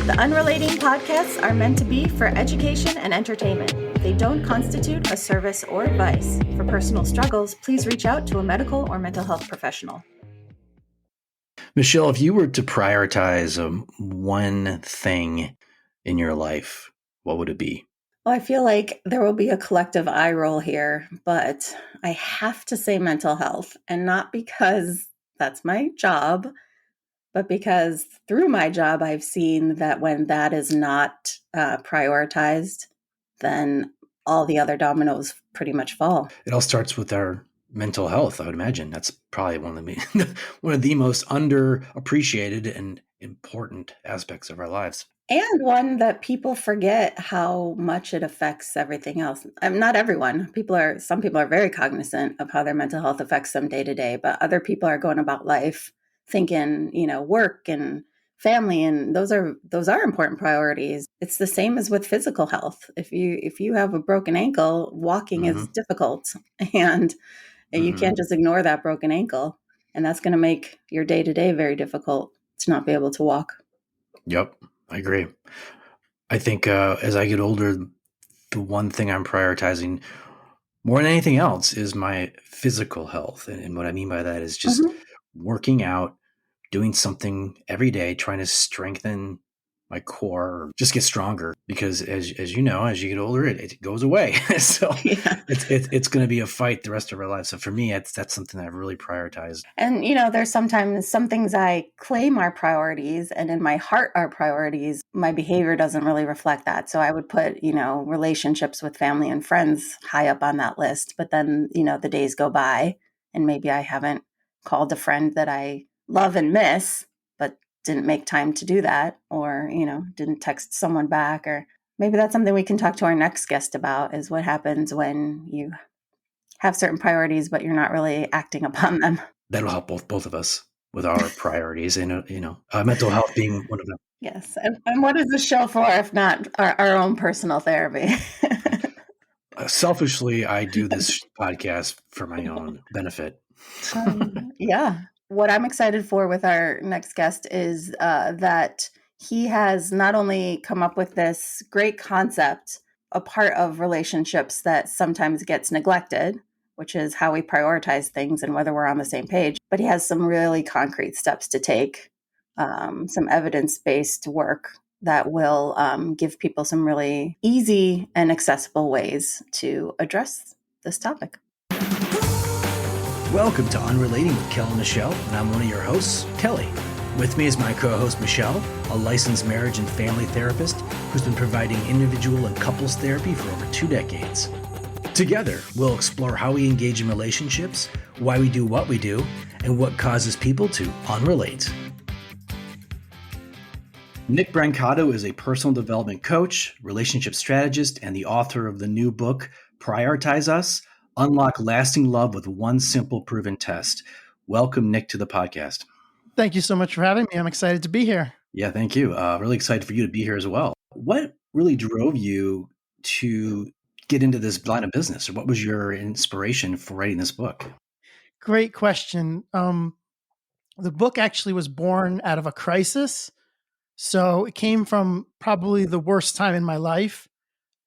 The Unrelating podcasts are meant to be for education and entertainment. They don't constitute a service or advice. For personal struggles, please reach out to a medical or mental health professional. Michelle, if you were to prioritize one thing in your life, what would it be? Well, I feel like there will be a collective eye roll here, but I have to say mental health, and not because that's my job, but because through my job, I've seen that when that is not prioritized, then all the other dominoes pretty much fall. It all starts with our mental health, I would imagine. That's probably one of the most underappreciated and important aspects of our lives. And one that people forget how much it affects everything else. Not everyone. Some people are very cognizant of how their mental health affects them day to day, but other people are going about life thinking, work and family, and those are important priorities. It's the same as with physical health. If you have a broken ankle, walking is difficult, and you can't just ignore that broken ankle, and that's going to make your day to day very difficult to not be able to walk. Yep, I agree. I think as I get older, the one thing I'm prioritizing more than anything else is my physical health. And what I mean by that is just working out, doing something every day, trying to strengthen my core, or just get stronger. Because as you know, as you get older, it goes away. So it's going to be a fight the rest of our lives. So for me, that's something that I've really prioritized. And, there's sometimes some things I claim are priorities and in my heart are priorities. My behavior doesn't really reflect that. So I would put, relationships with family and friends high up on that list. But then, the days go by and maybe I haven't called a friend that I love and miss, but didn't make time to do that, or, didn't text someone back. Or maybe that's something we can talk to our next guest about, is what happens when you have certain priorities, but you're not really acting upon them. That'll help both of us with our priorities, and mental health being one of them. Yes. And what is the show for if not our own personal therapy? Selfishly, I do this podcast for my own benefit. Yeah. What I'm excited for with our next guest is that he has not only come up with this great concept, a part of relationships that sometimes gets neglected, which is how we prioritize things and whether we're on the same page, but he has some really concrete steps to take, some evidence-based work that will give people some really easy and accessible ways to address this topic. Welcome to Unrelating with Kel and Michelle, and I'm one of your hosts, Kelly. With me is my co-host, Michelle, a licensed marriage and family therapist who's been providing individual and couples therapy for over 2 decades. Together, we'll explore how we engage in relationships, why we do what we do, and what causes people to unrelate. Nick Brancato is a personal development coach, relationship strategist, and the author of the new book, Prioritize Us: Unlock Lasting Love with One Simple Proven Test. Welcome, Nick, to the podcast. Thank you so much for having me. I'm excited to be here. Yeah, thank you. Really excited for you to be here as well. What really drove you to get into this line of business, or what was your inspiration for writing this book? Great question. The book actually was born out of a crisis. So it came from probably the worst time in my life.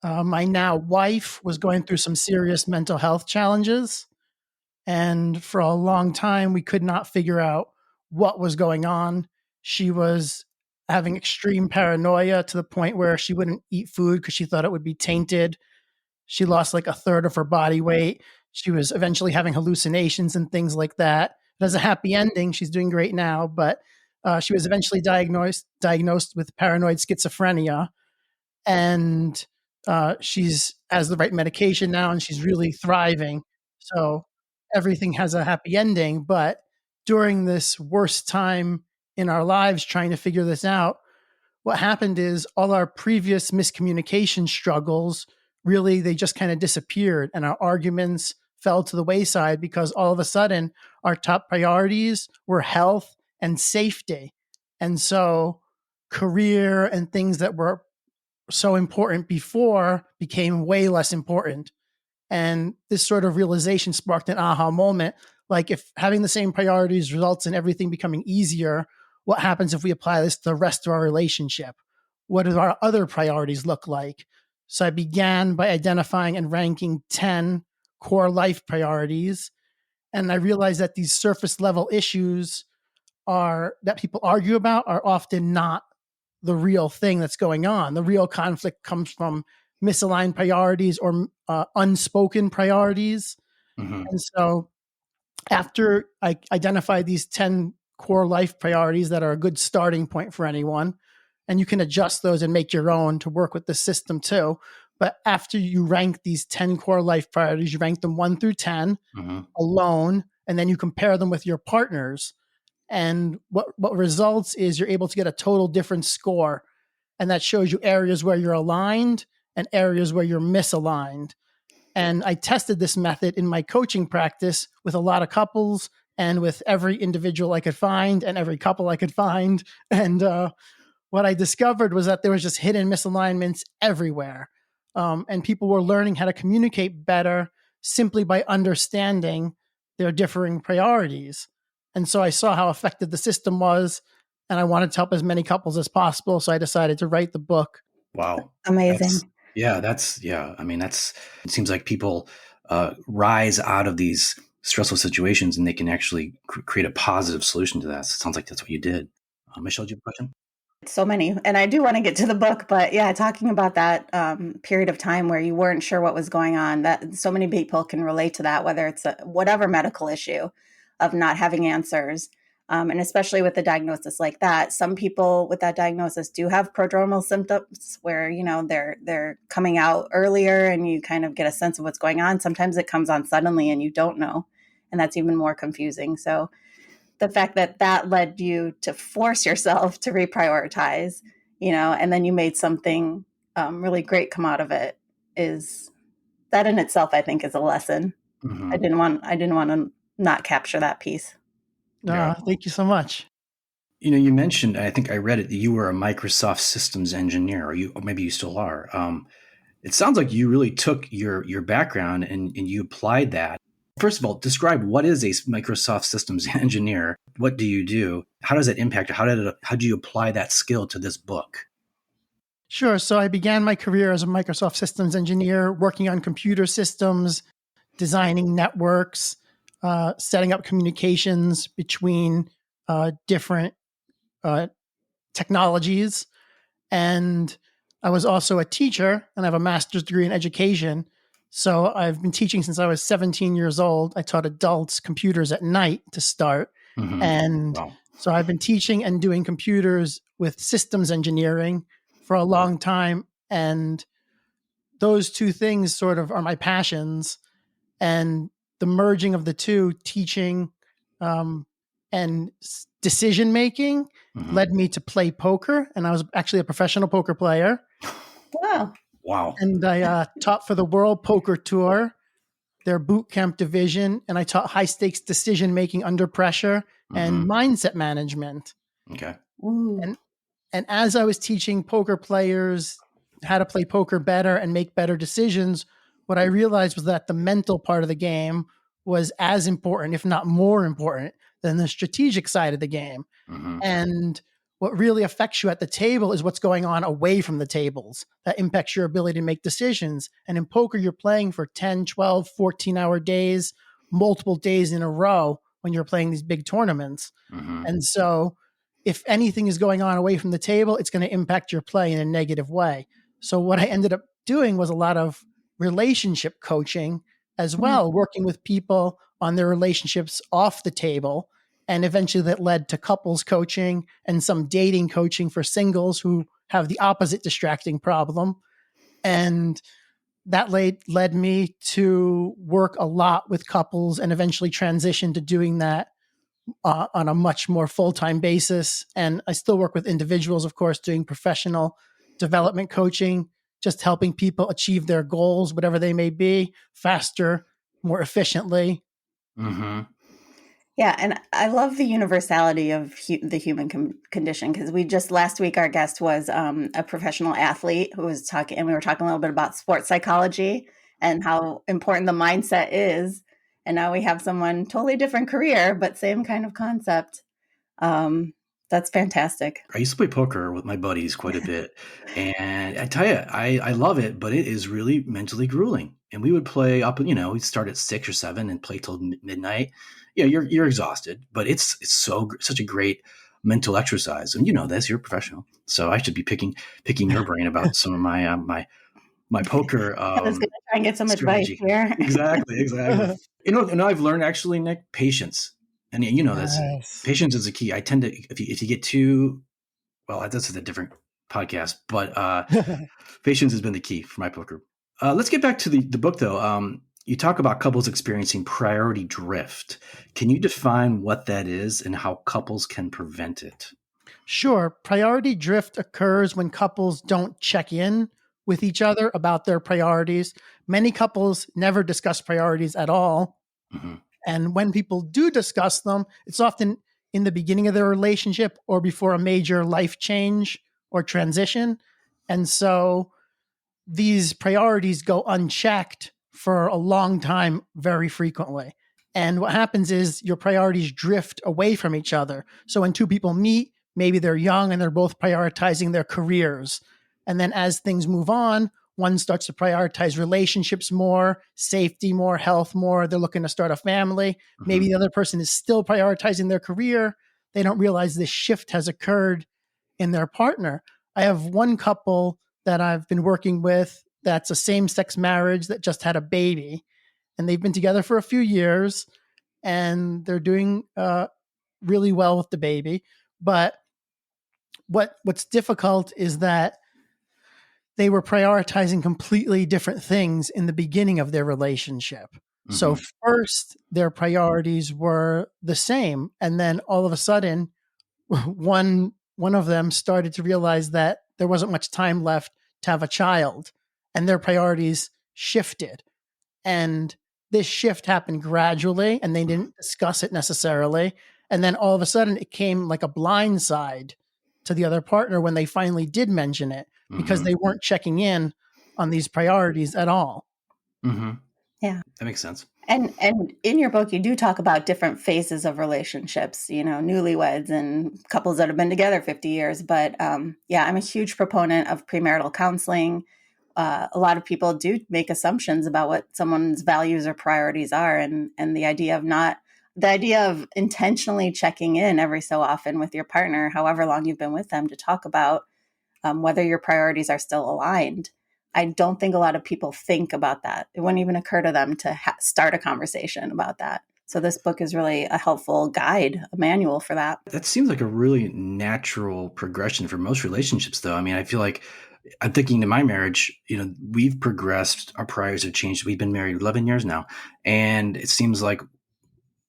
My now wife was going through some serious mental health challenges. And for a long time, we could not figure out what was going on. She was having extreme paranoia to the point where she wouldn't eat food because she thought it would be tainted. She lost like 1/3 of her body weight. She was eventually having hallucinations and things like that. It has a happy ending. She's doing great now, but she was eventually diagnosed with paranoid schizophrenia. And she's has the right medication now, and she's really thriving. So everything has a happy ending. But during this worst time in our lives trying to figure this out, what happened is all our previous miscommunication struggles, really, they just kind of disappeared, and our arguments fell to the wayside because all of a sudden our top priorities were health and safety. And so career and things that were so important before became way less important. And this sort of realization sparked an aha moment. Like, if having the same priorities results in everything becoming easier, what happens if we apply this to the rest of our relationship? what do our other priorities look like? So I began by identifying and ranking 10 core life priorities. And I realized that these surface level issues that people argue about are often not the real thing that's going on. The real conflict comes from misaligned priorities or unspoken priorities. Mm-hmm. And so after I identify these 10 core life priorities that are a good starting point for anyone, and you can adjust those and make your own to work with the system too. But after you rank these 10 core life priorities, you rank them 1 through 10 Mm-hmm. alone, and then you compare them with your partners. And what results is you're able to get a total different score. And that shows you areas where you're aligned and areas where you're misaligned. And I tested this method in my coaching practice with a lot of couples and with every individual I could find and every couple I could find. And what I discovered was that there was just hidden misalignments everywhere. And people were learning how to communicate better simply by understanding their differing priorities. And so I saw how effective the system was, and I wanted to help as many couples as possible. So I decided to write the book. Wow. Amazing. I mean, it seems like people rise out of these stressful situations and they can actually create a positive solution to that. So it sounds like that's what you did. Michelle, do you have a question? So many. And I do want to get to the book, but yeah, talking about that period of time where you weren't sure what was going on, that so many people can relate to that, whether it's whatever medical issue of not having answers. And especially with a diagnosis like that, some people with that diagnosis do have prodromal symptoms where, they're coming out earlier and you kind of get a sense of what's going on. Sometimes it comes on suddenly and you don't know. And that's even more confusing. So the fact that led you to force yourself to reprioritize, and then you made something really great come out of it, is that in itself, I think, is a lesson. Mm-hmm. I didn't want to not capture that piece. Thank you so much. You mentioned, I think I read it, that you were a Microsoft systems engineer, or maybe you still are. It sounds like you really took your background and you applied that. First of all, describe what is a Microsoft systems engineer. What do you do? How does that impact? How do you apply that skill to this book? Sure. So I began my career as a Microsoft systems engineer, working on computer systems, designing networks, setting up communications between different technologies. And I was also a teacher, and I have a master's degree in education. So I've been teaching since I was 17 years old. I taught adults computers at night to start. Mm-hmm. And Wow. so I've been teaching and doing computers with systems engineering for a long time. And those two things sort of are my passions. And the merging of the two, teaching and decision making, Mm-hmm. led me to play poker. And I was actually a professional poker player. Wow. And I taught for the World Poker Tour, their boot camp division. And I taught high stakes decision making under pressure and Mm-hmm. mindset management. Okay. Ooh. And as I was teaching poker players how to play poker better and make better decisions, what I realized was that the mental part of the game was as important, if not more important, than the strategic side of the game. Mm-hmm. And what really affects you at the table is what's going on away from the tables that impacts your ability to make decisions. And in poker, you're playing for 10, 12, 14-hour days, multiple days in a row when you're playing these big tournaments. Mm-hmm. And so if anything is going on away from the table, it's going to impact your play in a negative way. So what I ended up doing was a lot of relationship coaching as well, working with people on their relationships off the table. And eventually that led to couples coaching and some dating coaching for singles who have the opposite distracting problem. And that led me to work a lot with couples and eventually transition to doing that on a much more full-time basis. And I still work with individuals, of course, doing professional development coaching, just helping people achieve their goals, whatever they may be, faster, more efficiently. Mm-hmm. Yeah, and I love the universality of the human condition, because we just last week our guest was a professional athlete who was talking, and we were talking a little bit about sports psychology and how important the mindset is. And now we have someone totally different career, but same kind of concept. That's fantastic. I used to play poker with my buddies quite a bit, and I tell you, I love it, but it is really mentally grueling. And we would play up, we'd start at 6 or 7 and play till midnight. Yeah, you're exhausted, but it's such a great mental exercise. And you know this, you're a professional, so I should be picking your brain about some of my poker I was going to try and get some advice strategy. here. Exactly, exactly. And I've learned actually, Nick, patience. And you know this, Yes. patience is a key. I tend to, if you get too, well, that's a different podcast, but patience has been the key for my poker. Let's get back to the book, though. You talk about couples experiencing priority drift. Can you define what that is and how couples can prevent it? Sure. Priority drift occurs when couples don't check in with each other about their priorities. Many couples never discuss priorities at all. Mm-hmm. And when people do discuss them, it's often in the beginning of their relationship or before a major life change or transition. And so these priorities go unchecked for a long time, very frequently. And what happens is your priorities drift away from each other. So when two people meet, maybe they're young and they're both prioritizing their careers. And then as things move on, one starts to prioritize relationships more, safety more, health more. They're looking to start a family. Mm-hmm. Maybe the other person is still prioritizing their career. They don't realize this shift has occurred in their partner. I have one couple that I've been working with that's a same-sex marriage that just had a baby. And they've been together for a few years and they're doing really well with the baby. But what's difficult is that they were prioritizing completely different things in the beginning of their relationship. Mm-hmm. So first, their priorities were the same. And then all of a sudden, one of them started to realize that there wasn't much time left to have a child, and their priorities shifted. And this shift happened gradually, and they didn't discuss it necessarily. And then all of a sudden, it came like a blindside to the other partner when they finally did mention it, because they weren't checking in on these priorities at all. Mm-hmm. Yeah. That makes sense. And in your book, you do talk about different phases of relationships, newlyweds and couples that have been together 50 years. But yeah, I'm a huge proponent of premarital counseling. A lot of people do make assumptions about what someone's values or priorities are. And the idea of intentionally checking in every so often with your partner, however long you've been with them, to talk about whether your priorities are still aligned. I don't think a lot of people think about that. It wouldn't even occur to them to start a conversation about that. So this book is really a helpful guide, a manual for that. That seems like a really natural progression for most relationships, though. I mean, I feel like I'm thinking in my marriage, we've progressed. Our priorities have changed. We've been married 11 years now. And it seems like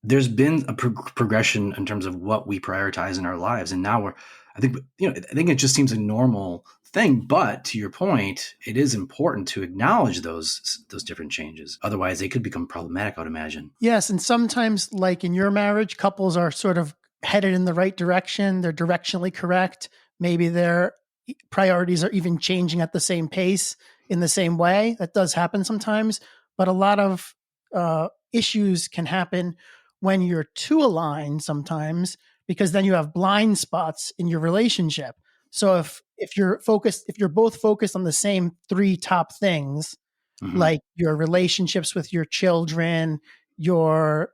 there's been a progression in terms of what we prioritize in our lives. And now I think it just seems a normal thing. But to your point, it is important to acknowledge those different changes. Otherwise, they could become problematic, I would imagine. Yes. And sometimes, like in your marriage, couples are sort of headed in the right direction. They're directionally correct. Maybe their priorities are even changing at the same pace in the same way. That does happen sometimes. But a lot of issues can happen when you're too aligned sometimes, because then you have blind spots in your relationship. So if you're both focused on the same 3 top things, like your relationships with your children, your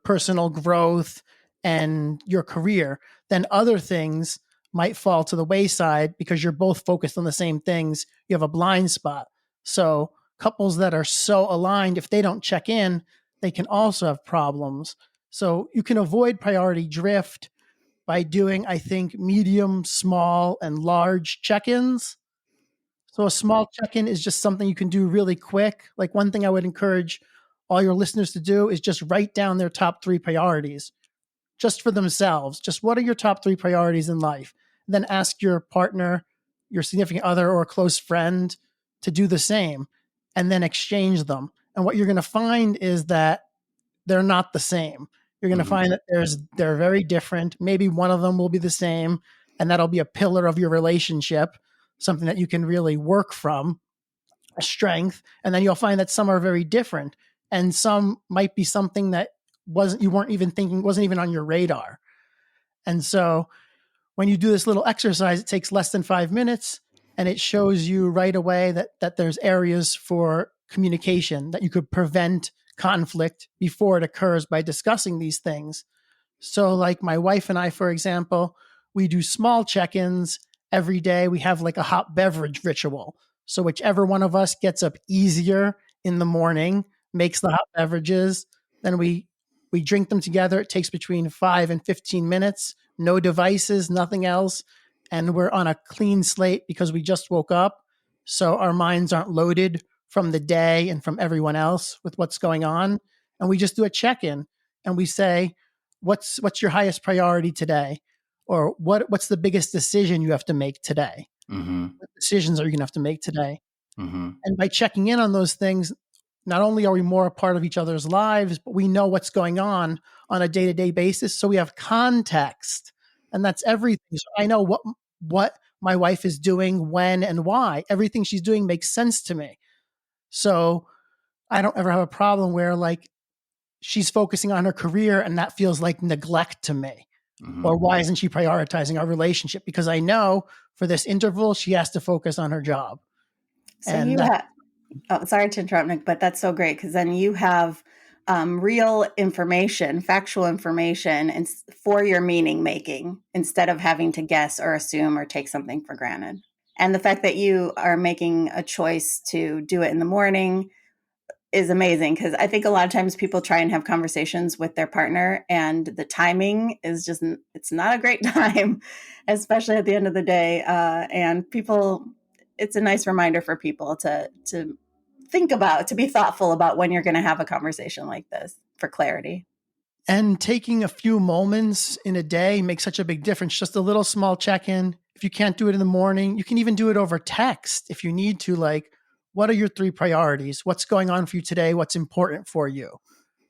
personal growth, and your career, then other things might fall to the wayside because you're both focused on the same things. You have a blind spot. So couples that are so aligned, if they don't check in, they can also have problems. So you can avoid priority drift by doing, I think, medium, small, and large check-ins. So a small check-in is just something you can do really quick. Like, one thing I would encourage all your listeners to do is just write down their top 3 priorities just for themselves. Just, what are your top 3 priorities in life? And then ask your partner, your significant other, or a close friend to do the same, and then exchange them. And what you're going to find is that they're not the same. You're going to find that they're very different. Maybe one of them will be the same, and that'll be a pillar of your relationship, something that you can really work from, a strength. And then you'll find that some are very different, and some might be something that wasn't even on your radar. And so when you do this little exercise, it takes less than 5 minutes, and it shows you right away that there's areas for communication, that you could prevent conflict before it occurs by discussing these things. So, like my wife and I, for example, we do small check ins every day. We have like a hot beverage ritual. So, whichever one of us gets up easier in the morning makes the hot beverages. Then we drink them together. It takes between 5 and 15 minutes. No devices, nothing else. And we're on a clean slate because we just woke up. So our minds aren't loaded from the day and from everyone else with what's going on. And we just do a check in and we say, what's your highest priority today? Or what's the biggest decision you have to make today? Mm-hmm. What decisions are you going to have to make today? Mm-hmm. And by checking in on those things, not only are we more a part of each other's lives, but we know what's going on a day-to-day basis. So we have context, and that's everything. So I know what my wife is doing, when and why. Everything she's doing makes sense to me. So I don't ever have a problem where like she's focusing on her career and that feels like neglect to me. Mm-hmm. Or why isn't she prioritizing our relationship? Because I know for this interval, she has to focus on her job. So And you have, oh, sorry to interrupt, Nick, but that's so great because then you have real information, factual information, and for your meaning making instead of having to guess or assume or take something for granted. And the fact that you are making a choice to do it in the morning is amazing because I think a lot of times people try and have conversations with their partner and the timing is just, it's not a great time, especially at the end of the day. And people, it's a nice reminder for people to think about, to be thoughtful about when you're going to have a conversation like this for clarity. And taking a few moments in a day makes such a big difference. Just a little small check in. If you can't do it in the morning, you can even do it over text if you need to. Like, what are your 3 priorities? What's going on for you today? What's important for you?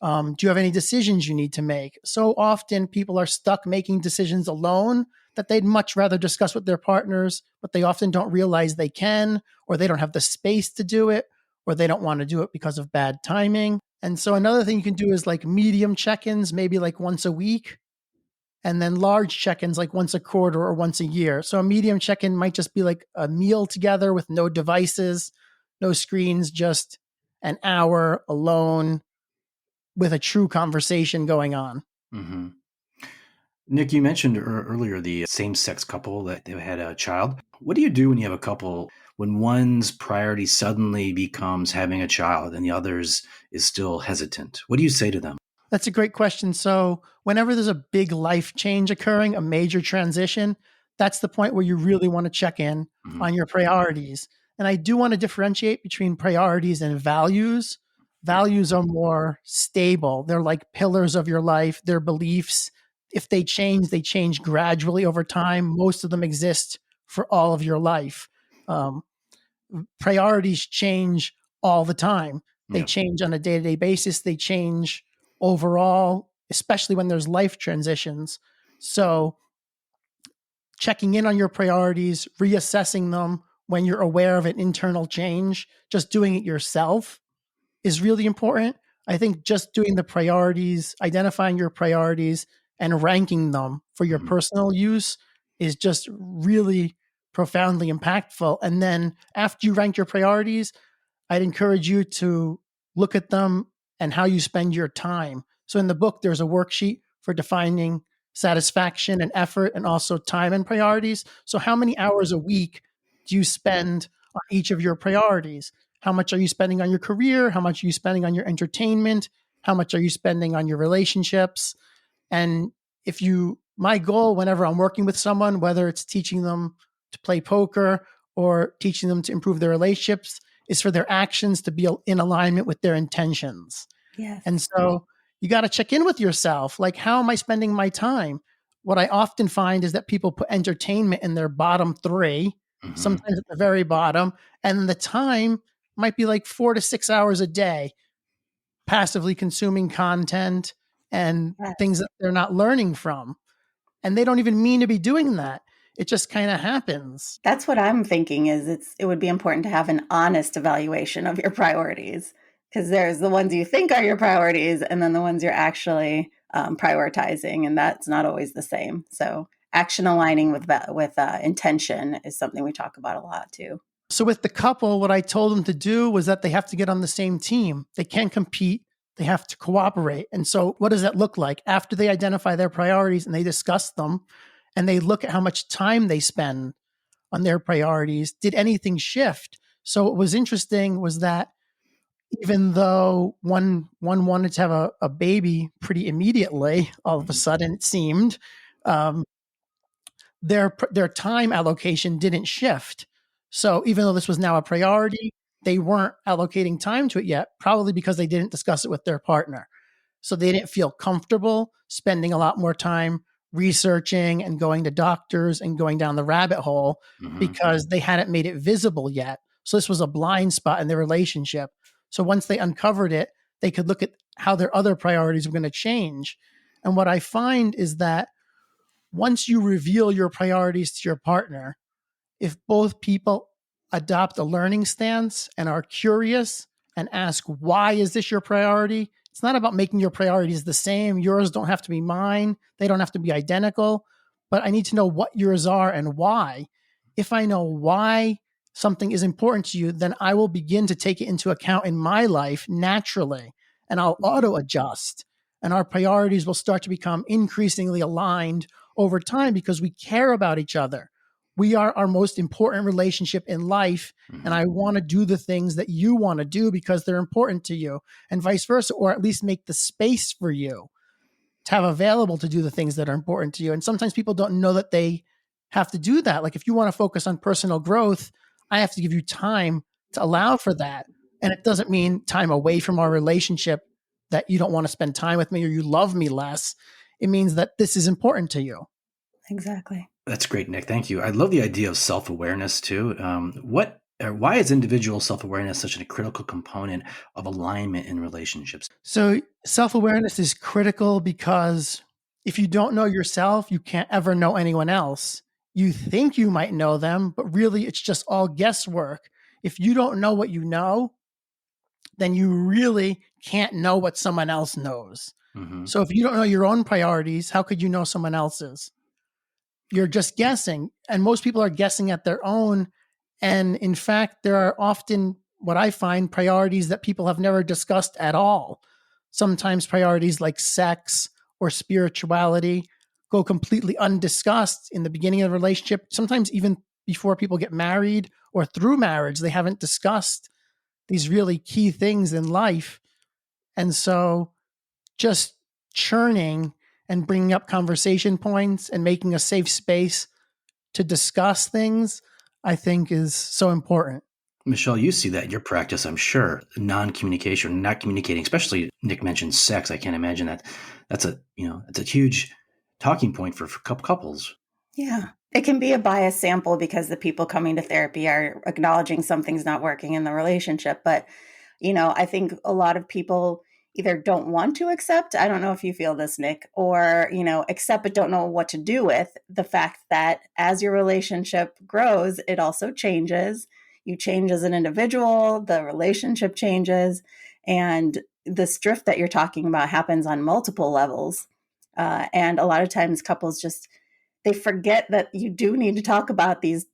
Do you have any decisions you need to make? So often people are stuck making decisions alone that they'd much rather discuss with their partners, but they often don't realize they can, or they don't have the space to do it, or they don't want to do it because of bad timing. And so another thing you can do is like medium check-ins, maybe like once a week, and then large check-ins like once a quarter or once a year. So a medium check-in might just be like a meal together with no devices, no screens, just an hour alone with a true conversation going on. Mm-hmm. Nick, you mentioned earlier the same-sex couple that they had a child. What do you do when you have a couple when one's priority suddenly becomes having a child and the other's is still hesitant? What do you say to them? That's a great question. So whenever there's a big life change occurring, a major transition, that's the point where you really want to check in on your priorities. And I do want to differentiate between priorities and values. Values are more stable. They're like pillars of your life, they're beliefs. If they change gradually over time. Most of them exist for all of your life. Um, Priorities change all the time. They change on a day-to-day basis. They change overall, especially when there's life transitions. So checking in on your priorities, reassessing them when you're aware of an internal change, just doing it yourself is really important. I think just doing the priorities, identifying your priorities and ranking them for your personal use is just really profoundly impactful. And then after you rank your priorities, I'd encourage you to look at them and how you spend your time. So in the book, there's a worksheet for defining satisfaction and effort and also time and priorities. So how many hours a week do you spend on each of your priorities? How much are you spending on your career? How much are you spending on your entertainment? How much are you spending on your relationships? And my goal whenever I'm working with someone, whether it's teaching them to play poker or teaching them to improve their relationships, is for their actions to be in alignment with their intentions. Yes. And so you got to check in with yourself. Like, how am I spending my time? What I often find is that people put entertainment in their bottom 3, sometimes at the very bottom, and the time might be like 4 to 6 hours a day, passively consuming content and things that they're not learning from. And they don't even mean to be doing that. It just kind of happens. That's what I'm thinking is it would be important to have an honest evaluation of your priorities because there's the ones you think are your priorities and then the ones you're actually prioritizing, and that's not always the same. So action aligning with intention is something we talk about a lot too. So with the couple, what I told them to do was that they have to get on the same team. They can't compete. They have to cooperate. And so what does that look like? After they identify their priorities and they discuss them and they look at how much time they spend on their priorities, did anything shift? So what was interesting was that even though one wanted to have a baby pretty immediately, all of a sudden it seemed, um, their time allocation didn't shift. So even though this was now a priority, they weren't allocating time to it yet, probably because they didn't discuss it with their partner. So they didn't feel comfortable spending a lot more time researching and going to doctors and going down the rabbit hole because they hadn't made it visible yet. So this was a blind spot in their relationship. So once they uncovered it, they could look at how their other priorities were going to change. And what I find is that once you reveal your priorities to your partner, if both people adopt a learning stance and are curious and ask, why is this your priority? It's not about making your priorities the same. Yours don't have to be mine. They don't have to be identical, but I need to know what yours are and why. If I know why something is important to you, then I will begin to take it into account in my life naturally, and I'll auto adjust, and our priorities will start to become increasingly aligned over time because we care about each other. We are our most important relationship in life. And I want to do the things that you want to do because they're important to you, and vice versa, or at least make the space for you to have available to do the things that are important to you. And sometimes people don't know that they have to do that. Like if you want to focus on personal growth, I have to give you time to allow for that. And it doesn't mean time away from our relationship that you don't want to spend time with me or you love me less. It means that this is important to you. Exactly. That's great, Nick. Thank you. I love the idea of self-awareness too. Why is individual self-awareness such a critical component of alignment in relationships? So self-awareness is critical because if you don't know yourself, you can't ever know anyone else. You think you might know them, but really it's just all guesswork. If you don't know what you know, then you really can't know what someone else knows. So if you don't know your own priorities, how could you know someone else's? You're just guessing. And most people are guessing at their own. And in fact, there are often what I find priorities that people have never discussed at all. Sometimes priorities like sex or spirituality go completely undiscussed in the beginning of a relationship. Sometimes even before people get married or through marriage, they haven't discussed these really key things in life. And so just churning and bringing up conversation points and making a safe space to discuss things, I think is so important. Michelle, you see that in your practice, I'm sure. Non-communication, not communicating, especially Nick mentioned sex. I can't imagine that. It's a huge talking point for couples. Yeah. It can be a biased sample because the people coming to therapy are acknowledging something's not working in the relationship. But, I think a lot of people either don't want to accept, I don't know if you feel this, Nick, or, accept but don't know what to do with the fact that as your relationship grows, it also changes. You change as an individual, the relationship changes, and this drift that you're talking about happens on multiple levels. And a lot of times couples they forget that you do need to talk about these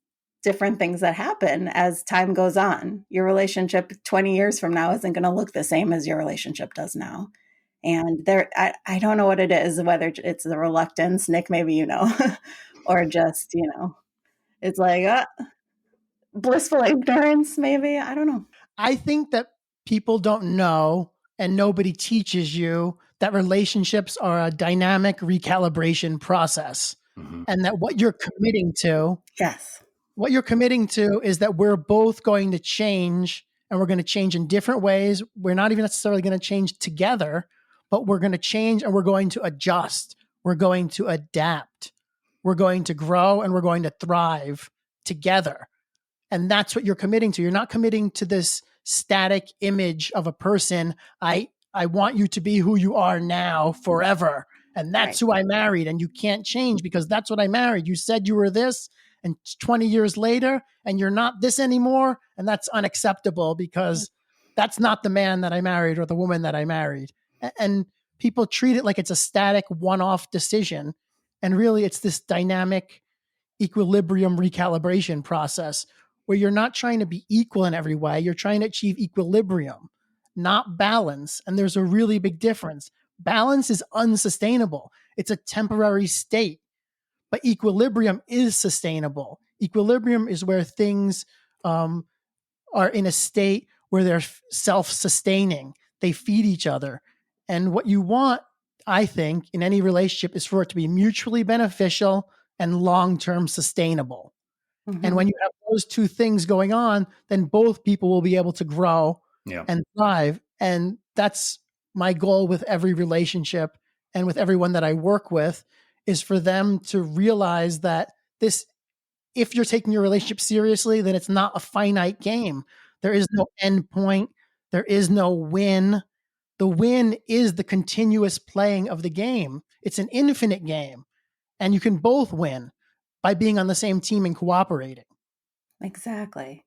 different things that happen as time goes on. Your relationship 20 years from now isn't going to look the same as your relationship does now. And I don't know what it is, whether it's the reluctance, Nick, maybe or just, it's like blissful ignorance, maybe. I don't know. I think that people don't know and nobody teaches you that relationships are a dynamic recalibration process, and that what you're committing to Yes. what you're committing to is that we're both going to change, and we're going to change in different ways. We're not even necessarily going to change together, but we're going to change and we're going to adjust. We're going to adapt. We're going to grow and we're going to thrive together. And that's what you're committing to. You're not committing to this static image of a person. I want you to be who you are now forever. And that's Right. who I married. And you can't change because that's what I married. You said you were this, and 20 years later, and you're not this anymore. And that's unacceptable because that's not the man that I married or the woman that I married. And people treat it like it's a static one-off decision. And really it's this dynamic equilibrium recalibration process where you're not trying to be equal in every way. You're trying to achieve equilibrium, not balance. And there's a really big difference. Balance is unsustainable. It's a temporary state, but equilibrium is sustainable. Equilibrium is where things are in a state where they're self-sustaining. They feed each other. And what you want, I think, in any relationship is for it to be mutually beneficial and long-term sustainable. And when you have those two things going on, then both people will be able to grow and thrive. And that's my goal with every relationship and with everyone that I work with, is for them to realize that this, if you're taking your relationship seriously, then it's not a finite game. There is no end point. There is no win. The win is the continuous playing of the game. It's an infinite game, and you can both win by being on the same team and cooperating. Exactly.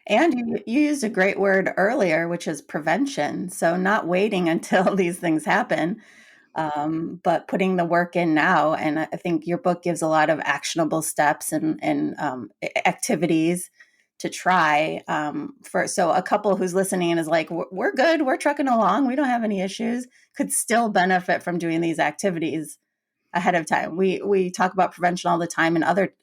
And you used a great word earlier, which is prevention. So not waiting until these things happen, but putting the work in now. And I think your book gives a lot of actionable steps and activities to try. So a couple who's listening and is like, we're good, we're trucking along, we don't have any issues, could still benefit from doing these activities ahead of time. We talk about prevention all the time in other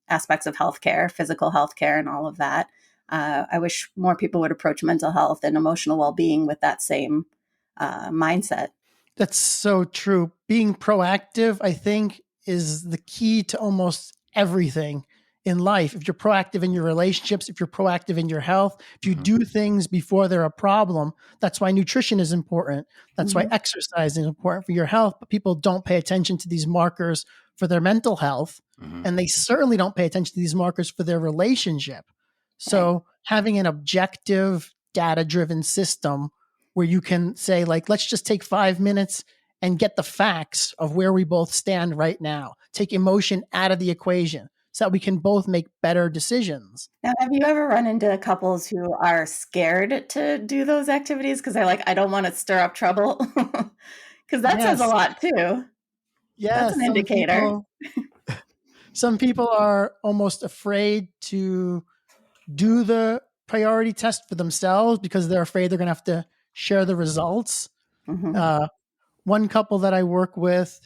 aspects of healthcare, physical healthcare, and all of that. I wish more people would approach mental health and emotional well-being with that same mindset. That's so true. Being proactive, I think, is the key to almost everything in life. If you're proactive in your relationships, if you're proactive in your health, if you do things before they're a problem, that's why nutrition is important. That's why exercise is important for your health. But people don't pay attention to these markers for their mental health. And they certainly don't pay attention to these markers for their relationship. So having an objective, data-driven system where you can say, like, let's just take 5 minutes and get the facts of where we both stand right now. Take emotion out of the equation so that we can both make better decisions. Now, have you ever run into couples who are scared to do those activities because they're like, I don't want to stir up trouble? Because that says a lot too. That's an indicator. Some people are almost afraid to do the priority test for themselves because they're afraid they're going to have to share the results. One couple that I work with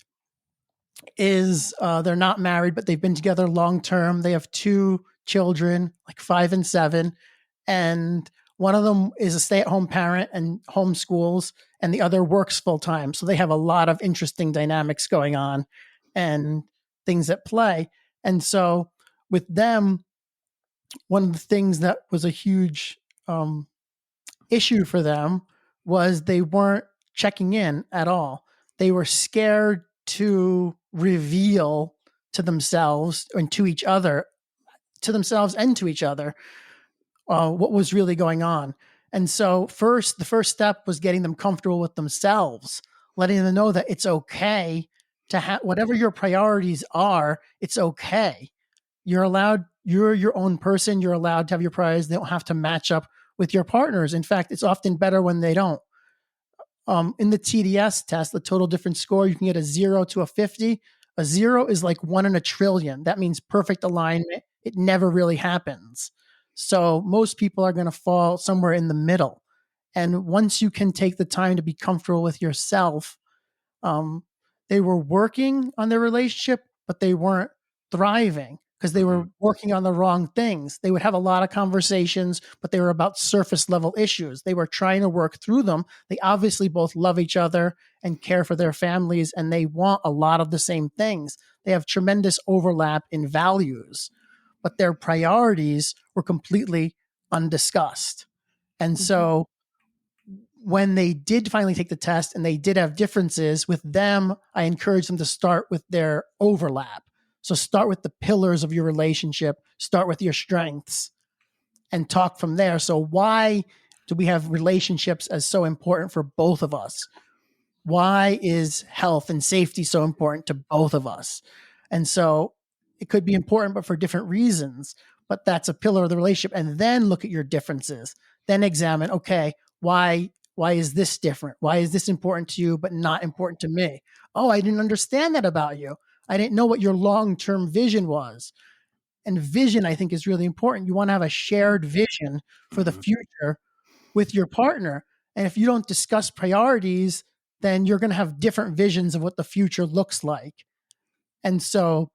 is they're not married, but they've been together long term. They have 2 children, like 5 and 7. And one of them is a stay-at-home parent and homeschools, and the other works full time. So they have a lot of interesting dynamics going on and things at play. And so with them, one of the things that was a huge issue for them was they weren't checking in at all. They were scared to reveal to themselves and to each other, what was really going on. And so the first step was getting them comfortable with themselves, letting them know that it's okay to have whatever your priorities are. It's okay. You're your own person. You're allowed to have your priorities. They don't have to match up with your partners. In fact, it's often better when they don't. In the TDS test, the total difference score, you can get a 0 to a 50. A 0 is like 1 in a trillion. That means perfect alignment. It never really happens. So most people are going to fall somewhere in the middle. And once you can take the time to be comfortable with yourself, they were working on their relationship, but they weren't thriving because they were working on the wrong things. They would have a lot of conversations, but they were about surface level issues. They were trying to work through them. They obviously both love each other and care for their families, and they want a lot of the same things. They have tremendous overlap in values, but their priorities were completely undiscussed. And so when they did finally take the test and they did have differences with them, I encourage them to start with their overlap. So start with the pillars of your relationship, start with your strengths, and talk from there. So why do we have relationships as so important for both of us? Why is health and safety so important to both of us? And so it could be important, but for different reasons. But that's a pillar of the relationship. And then look at your differences. Then examine, okay, why Why is this different? Why is this important to you, but not important to me? Oh, I didn't understand that about you. I didn't know what your long term vision was. And vision, I think, is really important. You want to have a shared vision for the Mm-hmm. future with your partner. And if you don't discuss priorities, then you're going to have different visions of what the future looks like. And so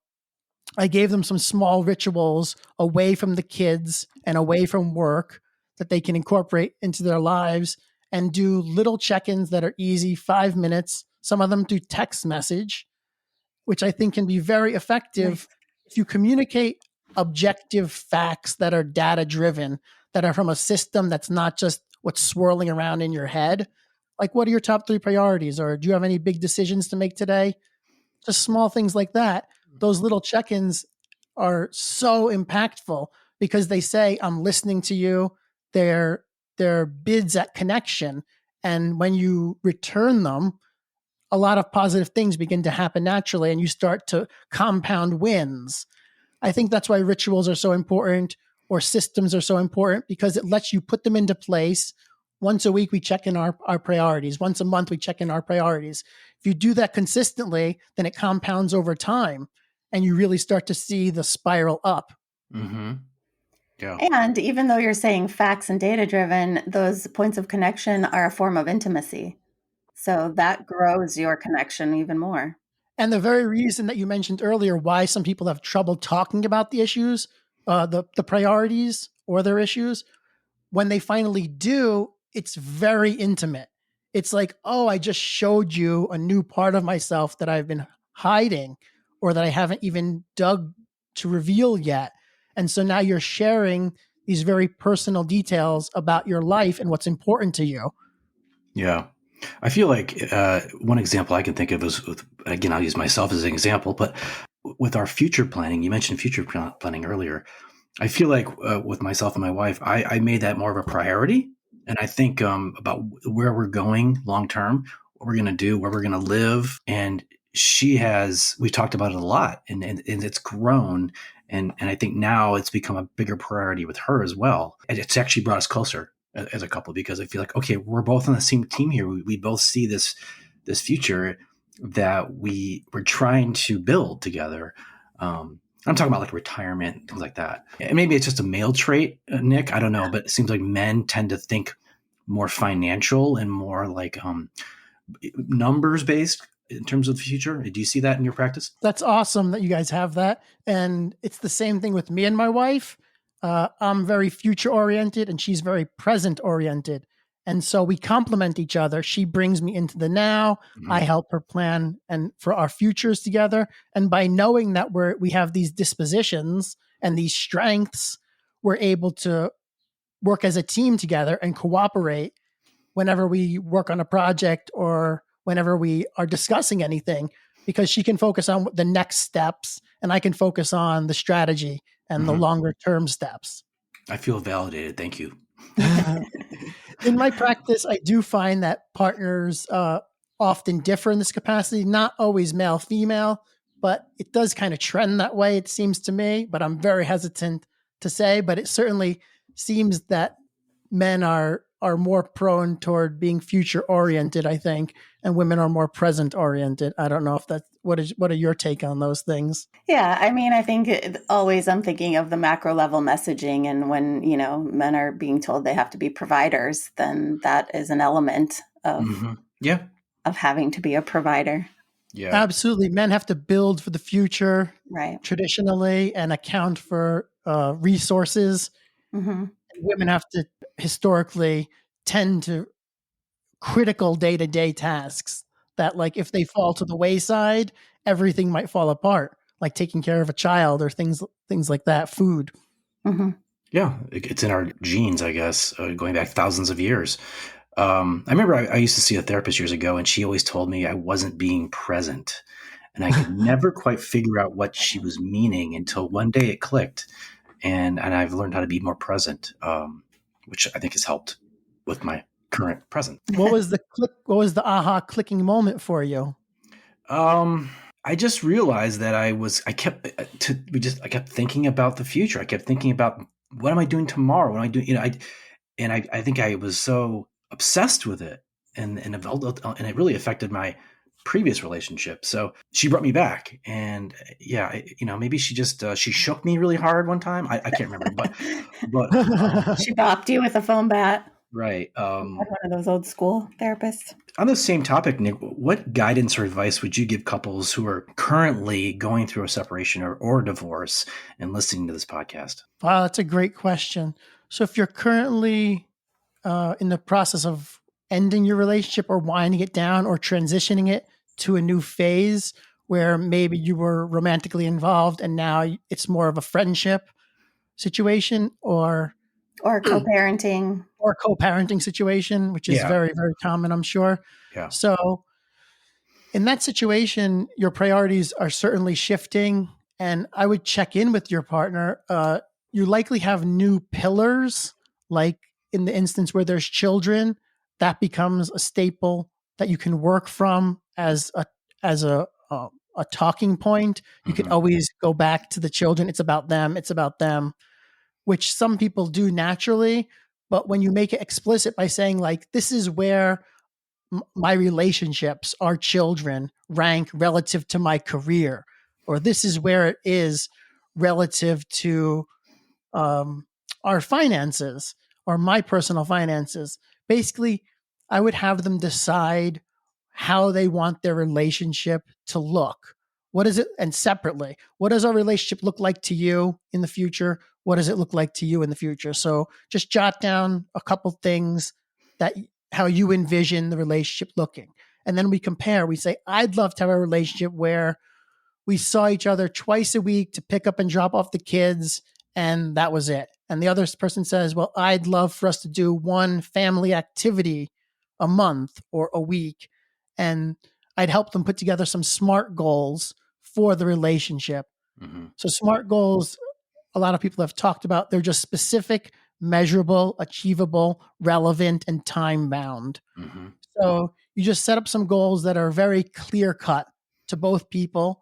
I gave them some small rituals away from the kids and away from work that they can incorporate into their lives and do little check ins that are easy, 5 minutes. Some of them do text message, which I think can be very effective Nice. if you communicate objective facts that are data driven, that are from a system that's not just what's swirling around in your head. Like, what are your top 3 priorities? Or do you have any big decisions to make today? Just small things like that. Those little check ins are so impactful because they say, I'm listening to you. They're bids at connection. And when you return them, a lot of positive things begin to happen naturally and you start to compound wins. I think that's why rituals are so important or systems are so important because it lets you put them into place. Once a week, we check in our priorities. Once a month, we check in our priorities. If you do that consistently, then it compounds over time and you really start to see the spiral up. Mm-hmm. Yeah. And even though you're saying facts and data driven, those points of connection are a form of intimacy. So that grows your connection even more. And the very reason that you mentioned earlier why some people have trouble talking about the issues, the priorities or their issues, when they finally do, it's very intimate. It's like, oh, I just showed you a new part of myself that I've been hiding or that I haven't even dug to reveal yet. And so now you're sharing these very personal details about your life and what's important to you. Yeah. I feel like one example I can think of is, again, I'll use myself as an example, but with our future planning, you mentioned future planning earlier. I feel like with myself and my wife, I made that more of a priority. And I think about where we're going long term, what we're going to do, where we're going to live. And we talked about it a lot and it's grown. And I think now it's become a bigger priority with her as well. And it's actually brought us closer as a couple because I feel like, okay, we're both on the same team here. We both see this future that we're trying to build together. I'm talking about like retirement, things like that. And maybe it's just a male trait, Nick. I don't know, but it seems like men tend to think more financial and more like numbers based in terms of the future. Do you see that in your practice? That's awesome that you guys have that. And it's the same thing with me and my wife. I'm very future oriented and she's very present oriented. And so we complement each other. She brings me into the now. Mm-hmm. I help her plan and for our futures together. And by knowing that we have these dispositions and these strengths, we're able to work as a team together and cooperate whenever we work on a project or whenever we are discussing anything, because she can focus on the next steps and I can focus on the strategy and the Mm-hmm. longer term steps. I feel validated. Thank you. In my practice, I do find that partners often differ in this capacity, not always male, female, but it does kind of trend that way, it seems to me. But I'm very hesitant to say, but it certainly seems that men are more prone toward being future oriented, I think, and women are more present oriented. I don't know if that's what are your take on those things? Yeah, I mean, I think always I'm thinking of the macro level messaging, and when men are being told they have to be providers, then that is an element of Mm-hmm. Yeah. of having to be a provider. Yeah. Absolutely. Men have to build for the future Right. traditionally and account for resources. Mm-hmm. Women have to historically tend to critical day-to-day tasks that, like, if they fall to the wayside, everything might fall apart, like taking care of a child or things like that, food. Mm-hmm. Yeah. It's in our genes, I guess, going back thousands of years. I remember I used to see a therapist years ago, and she always told me I wasn't being present. And I could never quite figure out what she was meaning until one day it clicked. And I've learned how to be more present, which I think has helped with my current present. What was the aha clicking moment for you? I just realized that I kept thinking about the future. I kept thinking about what am I doing tomorrow? What am I doing? I think I was so obsessed with it, and it really affected my previous relationship. So she brought me back, and yeah, maybe she just she shook me really hard one time. I can't remember, but She bopped you with a foam bat. right. You had one of those old school therapists. On the same topic, Nick, what guidance or advice would you give couples who are currently going through a separation or divorce and listening to this podcast? Wow, that's a great question. So if you're currently in the process of ending your relationship or winding it down or transitioning it to a new phase where maybe you were romantically involved and now it's more of a friendship situation Or co-parenting. or co-parenting situation, which is Yeah. very, very common, I'm sure. Yeah. So in that situation, your priorities are certainly shifting, and I would check in with your partner. You likely have new pillars, like in the instance where there's children, that becomes a staple that you can work from as a talking point. You can always go back to the children. It's about them. It's about them, which some people do naturally. But when you make it explicit by saying, like, this is where my relationships, our children, rank relative to my career, or this is where it is relative to our finances or my personal finances. Basically, I would have them decide how they want their relationship to look. What is it? And separately, what does our relationship look like to you in the future? What does it look like to you in the future? So just jot down a couple things that how you envision the relationship looking. And then we compare. We say, I'd love to have a relationship where we saw each other twice a week to pick up and drop off the kids, and that was it. And the other person says, well, I'd love for us to do one family activity a month or a week. And I'd help them put together some SMART goals for the relationship. Mm-hmm. So, SMART goals, a lot of people have talked about, they're just specific, measurable, achievable, relevant, and time bound. Mm-hmm. So, you just set up some goals that are very clear cut to both people.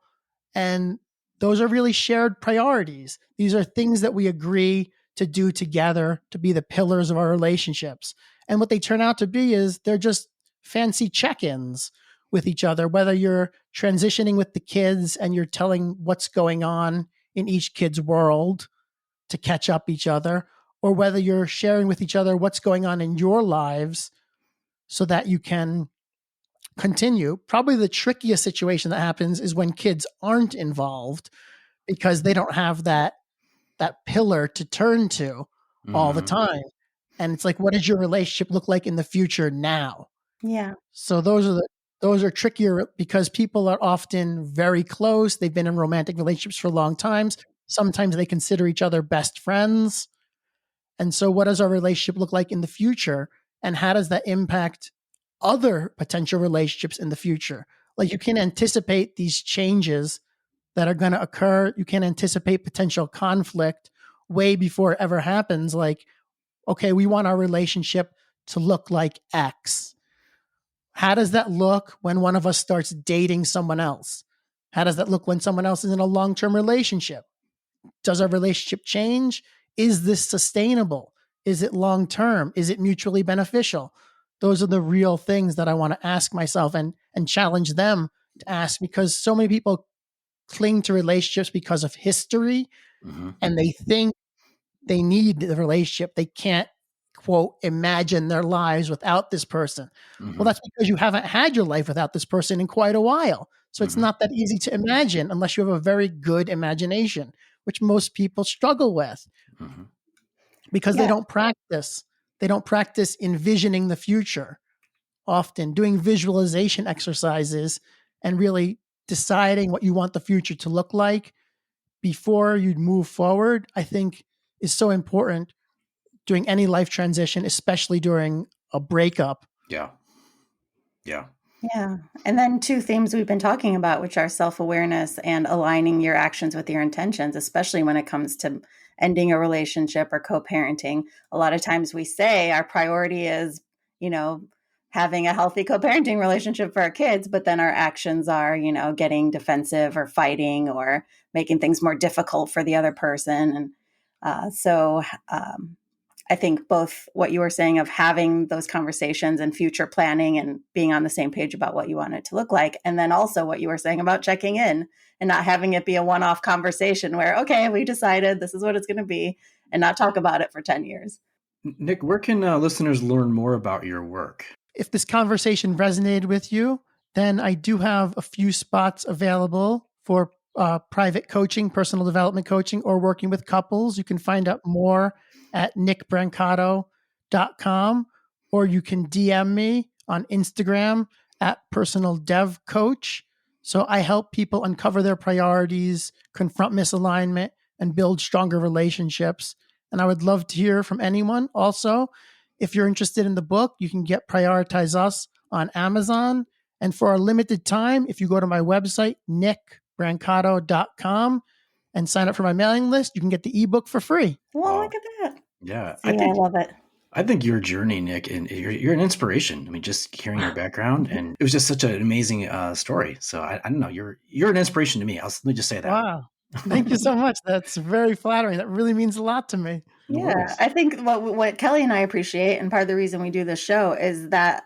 And those are really shared priorities. These are things that we agree to do together to be the pillars of our relationships. And what they turn out to be is they're just fancy check ins with each other, whether you're transitioning with the kids and you're telling what's going on in each kid's world to catch up each other, or whether you're sharing with each other what's going on in your lives so that you can continue. Probably the trickiest situation that happens is when kids aren't involved because they don't have that pillar to turn to all the time. And it's like, what does your relationship look like in the future now? Yeah. So those are trickier because people are often very close. They've been in romantic relationships for long times. Sometimes they consider each other best friends. And so what does our relationship look like in the future? And how does that impact other potential relationships in the future? Like, you can anticipate these changes that are going to occur. You can anticipate potential conflict way before it ever happens. Like, okay, we want our relationship to look like X. How does that look when one of us starts dating someone else? How does that look when someone else is in a long-term relationship? Does our relationship change? Is this sustainable? Is it long-term? Is it mutually beneficial? Those are the real things that I want to ask myself and challenge them to ask, because so many people cling to relationships because of history, and they think they need the relationship. They can't, quote, imagine their lives without this person. Well, that's because you haven't had your life without this person in quite a while. So it's not that easy to imagine unless you have a very good imagination, which most people struggle with because Yeah. they don't practice. They don't practice envisioning the future, often doing visualization exercises and really deciding what you want the future to look like before you move forward, I think is so important during any life transition, especially during a breakup. Yeah. Yeah. Yeah. And then two themes we've been talking about, which are self-awareness and aligning your actions with your intentions, especially when it comes to ending a relationship or co-parenting. A lot of times we say our priority is, having a healthy co-parenting relationship for our kids, but then our actions are, getting defensive or fighting or making things more difficult for the other person. And so I think both what you were saying of having those conversations and future planning and being on the same page about what you want it to look like. And then also what you were saying about checking in and not having it be a one-off conversation where, okay, we decided this is what it's going to be, and not talk about it for 10 years. Nick, where can listeners learn more about your work? If this conversation resonated with you, then I do have a few spots available for private coaching, personal development coaching, or working with couples. You can find out more at nickbrancato.com, or you can DM me on Instagram at personal dev coach. So I help people uncover their priorities, confront misalignment, and build stronger relationships. And I would love to hear from anyone. Also, if you're interested in the book, you can get Prioritize Us on Amazon. And for a limited time, if you go to my website, nickbrancato.com, and sign up for my mailing list, you can get the ebook for free. Well, Wow. look at that. Yeah, See, I love it. I think your journey, Nick, and you're an inspiration. I mean, just hearing your background, and it was just such an amazing story. So I don't know, you're an inspiration to me. Let me just say that. Wow. Thank you so much. That's very flattering. That really means a lot to me. No Yeah, worries. I think what Kelly and I appreciate, and part of the reason we do this show, is that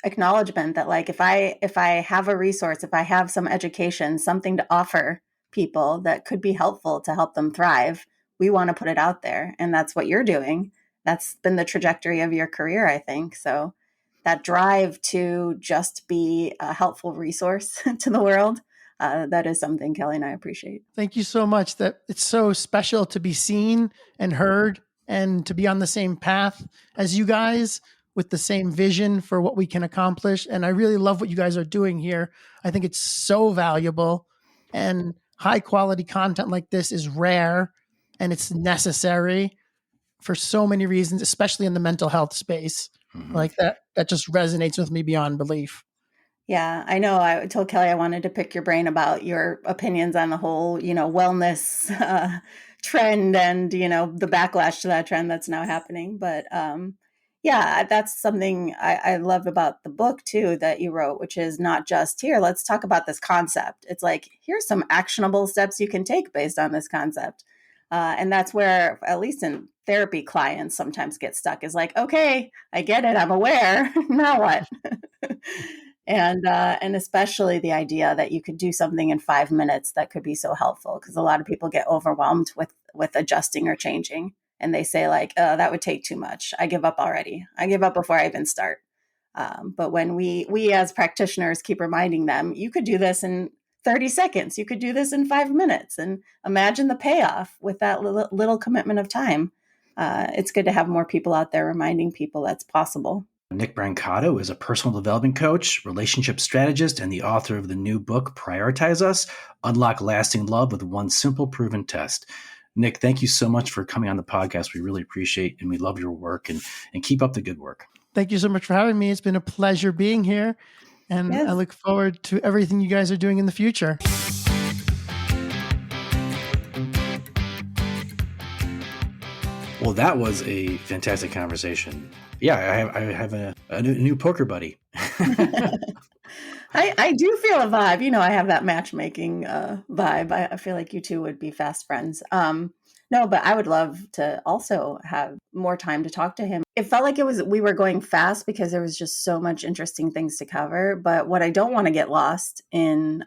acknowledgement that, like, if I have a resource, if I have some education, something to offer people that could be helpful to help them thrive, we want to put it out there, and that's what you're doing. That's been the trajectory of your career, I think. So that drive to just be a helpful resource to the world, that is something Kelly and I appreciate. Thank you so much. That it's so special to be seen and heard and to be on the same path as you guys with the same vision for what we can accomplish. And I really love what you guys are doing here. I think it's so valuable, and high quality content like this is rare and it's necessary for so many reasons, especially in the mental health space. Mhm. Like that just resonates with me beyond belief. Yeah, I know. I told Kelly I wanted to pick your brain about your opinions on the whole, wellness trend and, the backlash to that trend that's now happening. But yeah, that's something I love about the book too that you wrote, which is not just here, let's talk about this concept. It's like, here's some actionable steps you can take based on this concept. And that's where, at least in therapy, clients sometimes get stuck is like, okay, I get it. I'm aware. Now what? And especially the idea that you could do something in 5 minutes that could be so helpful, because a lot of people get overwhelmed with adjusting or changing, and they say like, oh, that would take too much, I give up already, I give up before I even start. But when we as practitioners keep reminding them, you could do this in 30 seconds, you could do this in 5 minutes, and imagine the payoff with that little commitment of time. It's good to have more people out there reminding people that's possible. Nick Brancato is a personal development coach, relationship strategist, and the author of the new book, Prioritize Us, Unlock Lasting Love with One Simple Proven Test. Nick, thank you so much for coming on the podcast. We really appreciate and we love your work, and keep up the good work. Thank you so much for having me. It's been a pleasure being here, and Yes. I look forward to everything you guys are doing in the future. Well, that was a fantastic conversation. Yeah, I have a new poker buddy. I do feel a vibe. I have that matchmaking vibe. I feel like you two would be fast friends. No, but I would love to also have more time to talk to him. It felt like we were going fast because there was just so much interesting things to cover. But what I don't want to get lost in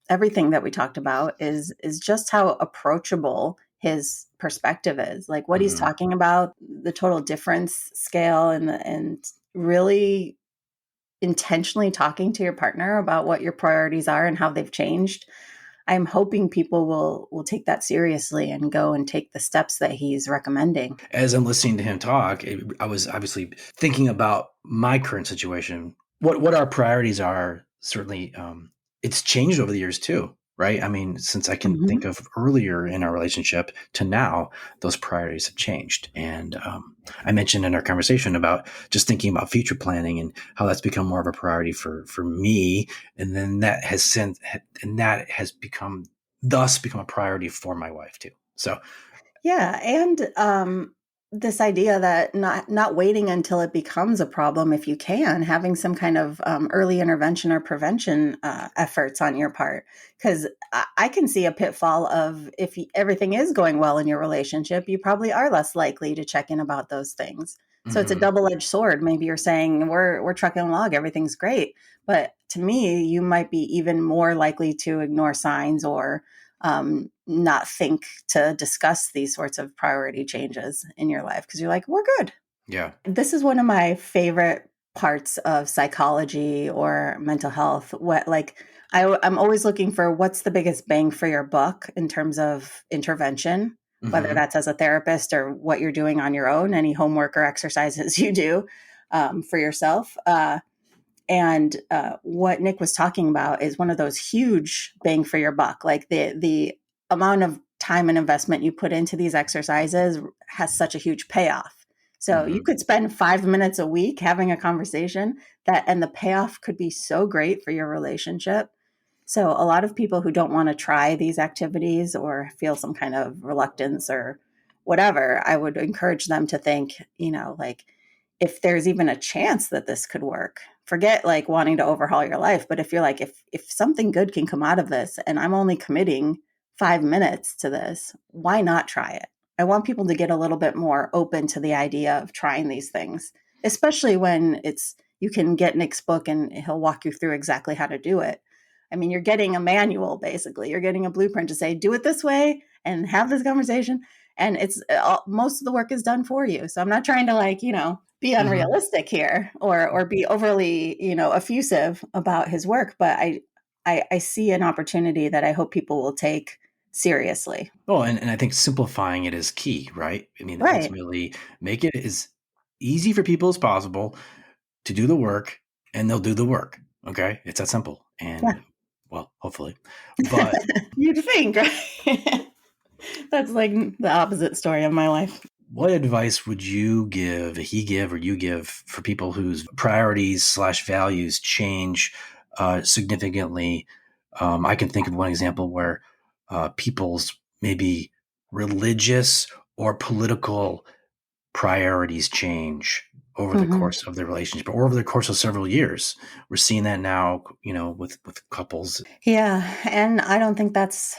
everything that we talked about is just how approachable his perspective is. Like what he's talking about, the total difference scale, and really intentionally talking to your partner about what your priorities are and how they've changed. I'm hoping people will take that seriously and go and take the steps that he's recommending. As I'm listening to him talk, I was obviously thinking about my current situation, what our priorities are. Certainly, it's changed over the years too, right? I mean, since I can think of earlier in our relationship to now, those priorities have changed. And I mentioned in our conversation about just thinking about future planning and how that's become more of a priority for me. And then that has become a priority for my wife too. So yeah. And this idea that not waiting until it becomes a problem, if you can, having some kind of early intervention or prevention efforts on your part. Because I can see a pitfall of if everything is going well in your relationship, you probably are less likely to check in about those things. So it's a Mm-hmm. double-edged sword. Maybe you're saying we're trucking along, everything's great, but to me, you might be even more likely to ignore signs or not think to discuss these sorts of priority changes in your life because you're like, we're good. Yeah. This is one of my favorite parts of psychology or mental health. What like I'm always looking for what's the biggest bang for your buck in terms of intervention, whether Mm-hmm. that's as a therapist or what you're doing on your own, any homework or exercises you do for yourself. And what Nick was talking about is one of those huge bang for your buck. Like the amount of time and investment you put into these exercises has such a huge payoff. So you Mm-hmm. could spend 5 minutes a week having a conversation and the payoff could be so great for your relationship. So a lot of people who don't want to try these activities or feel some kind of reluctance or whatever, I would encourage them to think, like if there's even a chance that this could work, forget like wanting to overhaul your life. But if you're like, if something good can come out of this and I'm only committing 5 minutes to this, why not try it? I want people to get a little bit more open to the idea of trying these things, especially when you can get Nick's book and he'll walk you through exactly how to do it. I mean, you're getting a manual, basically. You're getting a blueprint to say, do it this way and have this conversation. And it's most of the work is done for you. So I'm not trying to be Mm-hmm. unrealistic here or be overly, effusive about his work. But I see an opportunity that I hope people will take seriously. Oh, and I think simplifying it is key, right? I mean, Right. ultimately, make it as easy for people as possible to do the work, and they'll do the work. Okay, it's that simple. Yeah. And well, hopefully, but You'd think, right? That's like the opposite story of my life. what advice would you give, he give, or you give for people whose priorities slash values change significantly? I can think of one example where people's maybe religious or political priorities change over the Hmm. course of their relationship or over the course of several years. We're seeing that now, with couples. Yeah. And I don't think that's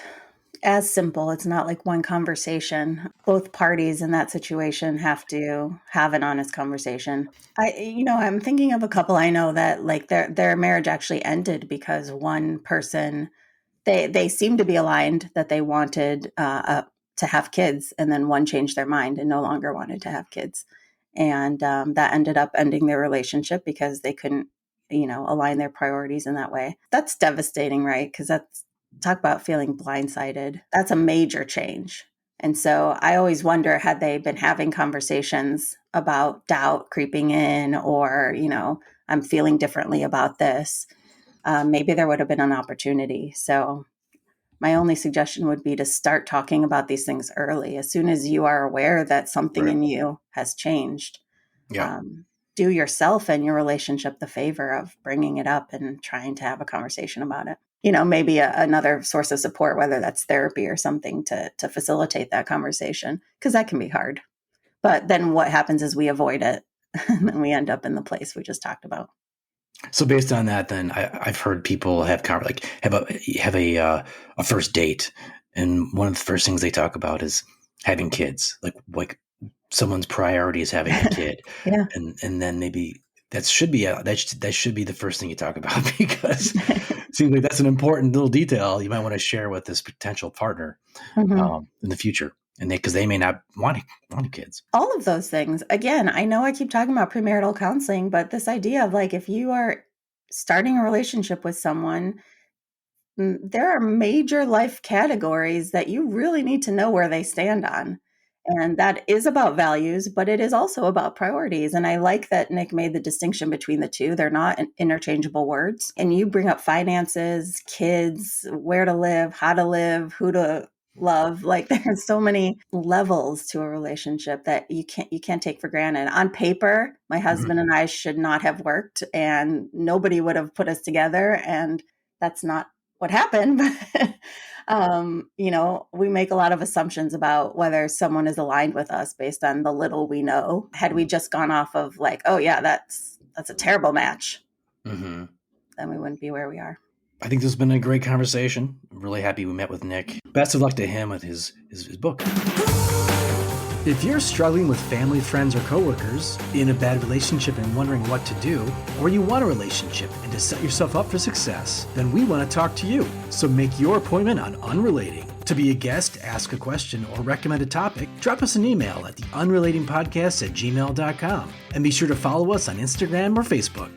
as simple. It's not like one conversation. Both parties in that situation have to have an honest conversation. I'm thinking of a couple I know that like their marriage actually ended because one person they seemed to be aligned that they wanted to have kids, and then one changed their mind and no longer wanted to have kids, and that ended up ending their relationship because they couldn't, align their priorities in that way. That's devastating, right? Because that's talk about feeling blindsided. That's a major change. And so I always wonder, had they been having conversations about doubt creeping in, or I'm feeling differently about this, maybe there would have been an opportunity. So my only suggestion would be to start talking about these things early. As soon as you are aware that something Right. in you has changed, Yeah. um, do yourself and your relationship the favor of bringing it up and trying to have a conversation about it. Maybe another source of support, whether that's therapy or something to facilitate that conversation, because that can be hard. But then what happens is we avoid it and then we end up in the place we just talked about. So based on that, then I've heard people have a first date, and one of the first things they talk about is having kids. Like someone's priority is having a kid, Yeah. and then maybe that should be the first thing you talk about because it seems like that's an important little detail you might want to share with this potential partner Hmm. in the future, and because they may not want kids. All of those things. Again, I know I keep talking about premarital counseling, but this idea of like if you are starting a relationship with someone, there are major life categories that you really need to know where they stand on. And that is about values, but it is also about priorities. And I like that Nick made the distinction between the two. They're not interchangeable words. And you bring up finances, kids, where to live, how to live, who to love. Like there's so many levels to a relationship that you can't take for granted. On paper, my Mhm. husband and I should not have worked and nobody would have put us together. And that's not what happened. But We make a lot of assumptions about whether someone is aligned with us based on the little we know. Had we just gone off of like, oh yeah, that's a terrible match, Mm-hmm. then we wouldn't be where we are. I think this has been a great conversation. I'm really happy we met with Nick. Best of luck to him with his book. If you're struggling with family, friends, or coworkers, in a bad relationship and wondering what to do, or you want a relationship and to set yourself up for success, then we want to talk to you. So make your appointment on Unrelating. To be a guest, ask a question, or recommend a topic, drop us an email at theunrelatingpodcast@gmail.com. And be sure to follow us on Instagram or Facebook.